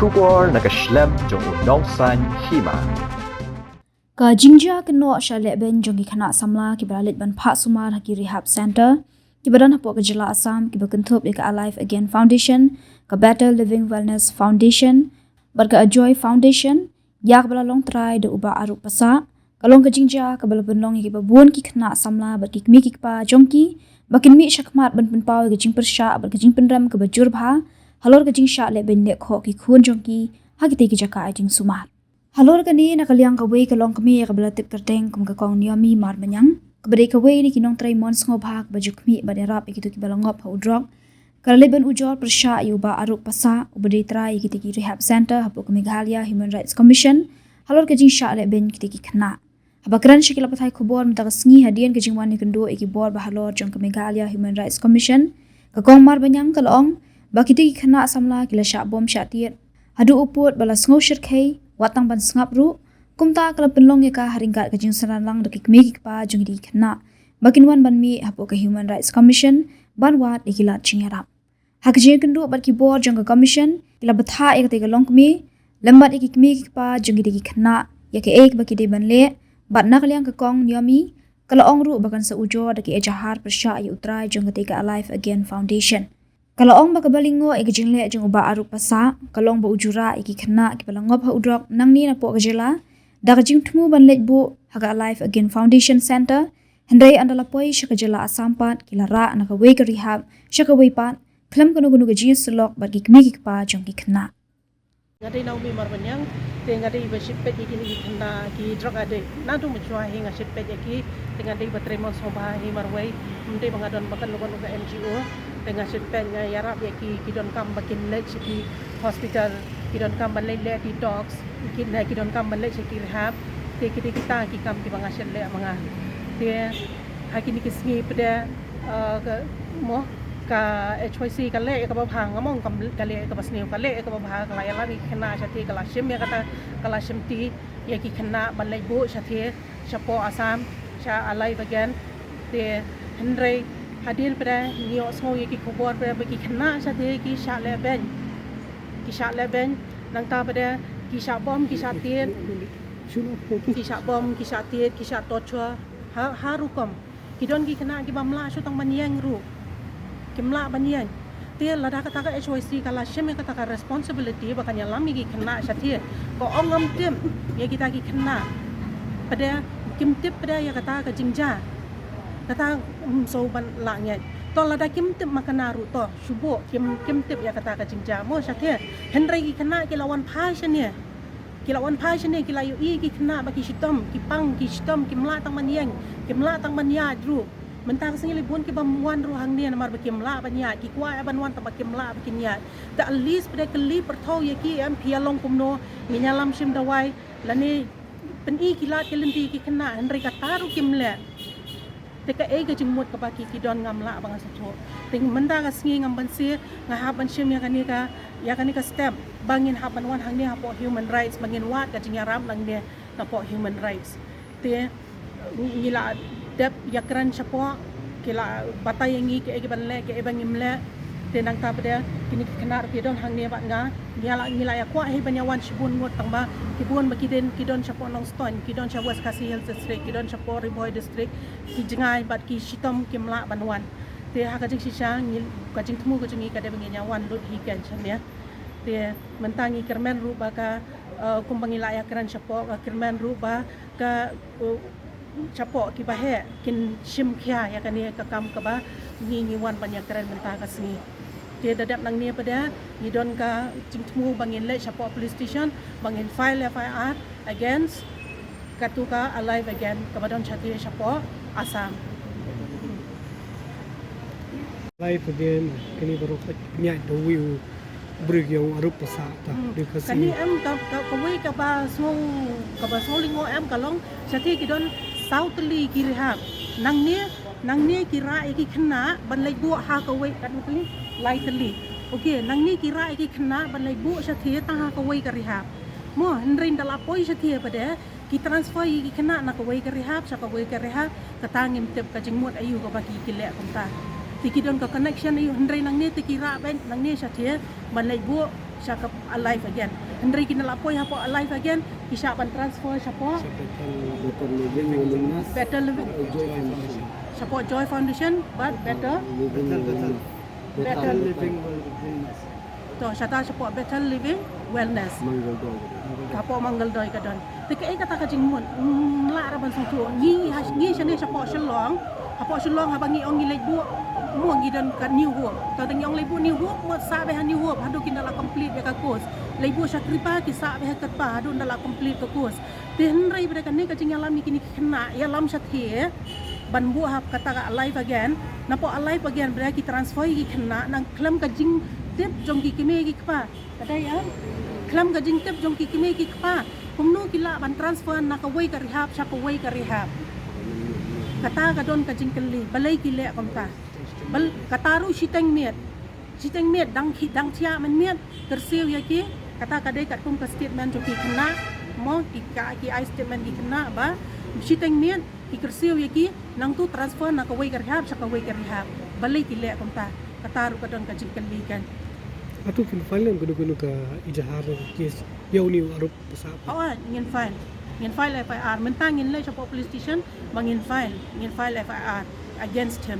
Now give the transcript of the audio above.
Shubor nakaslem jong unongsan Hima. Ka Jingshah keno sha Lehbeiñ jong ki khana Samla ki baralit ban pha sumar ki Rehab Center ki badan hapo ka jila Assam ki bakanthop ka Alive Again Foundation ka Better Living Wellness Foundation barka Ujor Foundation yak bala long Trai de uba aruk pasa kalong ka Jingshah ka bala benlong ki babun ki khana Samla bar ki kmi ki pa jongki bakin mi shakmat ban pau ka jing persha bar ka jing penram ka bajur bha Halor ka Jingshah Lehbeiñ le kho ki khun jongki ha ki te ki jaka jing sumar Halor kani nakaliang ka wei ka long kami ka balatip terteng kum ka kong niami mar banyang ka badai ka wei ni kinong Trai mon sngo bhak baju kmi baderap ikitu ki balangop ha udrok ka leben Ujor persha yuba aruk pasa ubadai Trai ikiti ki Rehab Center hapo ka Meghalaya Human Rights Commission Halor ka Jingshah Lehbeiñ kiti ki khana habakran shikila pathai khobor mta ka sngi hadian ka jingwan ni kendo iki bor ba Halor jong ka Meghalaya Human Rights Commission ka kong mar banyang ka long bakiti ki khana Samla kila sha bom sha tiet hadu uput bala sngo shirkhei watang ban sngap ru kumta kala penlong ka haringkat ka jing saralang dakik megi pa jung di khna bakinwan ban mi hapo ka Human Rights Commission ban wat ikilat chingarap hakje kendu bat ki bor jong ka commission ila batha ek te ka long mi lambat ikik megi pa jung di khna ya ke ek baki de ban le bat nakaliang ka kong niami kala ong ru bakan sa Ujor daki ejahar persya yu Trai jong ka Alive Again Foundation kalau ong baka balingo iki jingle jeng uba aruk pasa kalong ba ujura iki khna ki balangop ha udrok nangni na po gajela da jing thmu ban letbu haga Alive Again Foundation Center hendai andala poi shaka jela asampat kilara anaka wei ka Rehab shaka wei pat klam kono gunu gajin slok ba ki kmi ki pa jong ki khna ngadai nau mi mar banyang te ngadai ba shipet iki ni khna ki drug ade na tu mchwa hinga shipet iki te ngadai ba tremon soba hi marwei mde bangadon bakan logon ga NGO dengan shipet nga yarap ki don kam bakin let ki hospital ki don kam ban le detox ki don kam ban le ki Rehab te kita ki kam ki bangasel le manga te hakini ki sngi pada ka mo ka HYC ka le ka babhang among kam ka le ka basniu ka le ka babha ka la yala ni khna chati ka la shim ya kata ka la shim ti ya ki khna ban le bo chati chapo Assam cha Alive Again te hendrai hadir pada niok semua yang kita kubur pada bagi kena sahaja kisah Lehbeiñ nang ta pada kisah bom kisah tiet kisah torture harukom kidon ki kena ki bamla sutang banyang ru kimla banyang tiel lada kata ka HYC kala sheme kata ka responsibility bakanya lami ki kena sahaja ko ongam tim ya kita ki kena pada kimtip pada ya kata ka Jingshah kata so ban langnya to lada kim tip makanaru to shubo kim tip ya kata ka Jingshah mo syathe hendrai ki kena ki lawan passion ya ki lawan passion ya ki layu i ki kena baki shitom ki pang ki shitom ki mla tang manyang ki mla tang manya dru mentang singi libun ki bamwan ru hang ni namar baki mla banya ki kwa banwan ta baki mla baki nya ta at least pada keli perthau ya ki am pialong kumno minyalam shim dawai lani peni ki lat ki lenti ki kena hendrai ka taru kim le teka ega jengmut ka baki ki don ngamla bang asatho ting menda ka sngi ngam bansi ngahap ban shim ya kani ka step bangin haban wan hang ni hapo human rights bangin wat ka jingaram lang ni hapo human rights te ngila dep yakran chapo kila batay ngi ke ega ban le ke ebang imle te nang ta pada kini kenar ki don hang ni bat nga ngila ya kwa he banyawan shibun ngot tangba kibun bakiden kidon chapo nong ston kidon cha West Kasi Hills District kidon chapo Riboy District ki jingai bat ki shitom kimla banwan te ha ka jing shisha ngil ka jing thmu ka jingi ka de bangi nyawan lut hi kan chania te mentangi kermen ru ba ka kumbangila ya kran chapo ka kermen ru ba ka chapo ki ba he kin shim khya ya kani ka kam ka ba ngi wan banyak keren mentang ka sini dia dadap nang ni pada idon ka jingtmu bangin le chapo police station bangin file FIR against katuka Alive Again kabadon chati chapo Assam Alive Again kini baru nya do wiu brig yang arup pasa ta de kasi kani am ka wei ka ba solingo am kalong chati kidon southly ki Rehab nang ni kira iki khna ban lai bu ha ka wei kan kali lightly okey nang ni kira iki khna ban lai bu sa the ta ha ka wei ka Rehab mo hendrin dala poi sa the pada ki transfer iki khna na ka wei ka Rehab sa ka wei ka Rehab ka tangim tep ka jingmut ayu ka baki kile kumta tiki don ka connection ayu hendrin nang ni tikira ben nang ni sa the ban lai bu siya alive again. Hendri kinalapoy hapo alive again, kisya pan transfer siya po better living siya po Joy Foundation, but better living to siya po better living wellness. Kapo manggal doy ka don. Tika ay kata ka jingmun. Mla ra ban sung tu. Ni siya ni siya po shalong. Hapo shalong habang iong ilebu mo gidan ka new hope. To tang iong lebu new hope mo sabe ha new hope hadu kinala complete ya ka course. Lebu siya kripa ki sabe ha kat pa hadu ndala complete ka course. Tin rai bre kan ni ka jing alami kini kena ya lam siya the ban bu hap kata ka alive again. Napo alive again bre ki transfer ki kena nang klam ka jing tip jong ki kime ki pa. Kadai ya klam ka jing tip jong ki kime ki pa. Kumno kila ban transfer nakaway ka rehab siya kaway ka rehab. Kata ka don ka jing kali balay kile kamta. Bal kataru siteng miet dang tia man miet tersiu ya ki kata kadai kat kum ka statement jong ki kena mo ki I statement ki kena ba siteng miet ki tersiu ya ki nang tu transfer nakaway ka rehab siya kaway ka rehab balay kile kamta kataru ka don ka jing kali kan. Atu kin file gunu ka ijahar kes yauni arup pasap. Ngin file FIR mentang ngin le siya po police station bangin file FIR against him.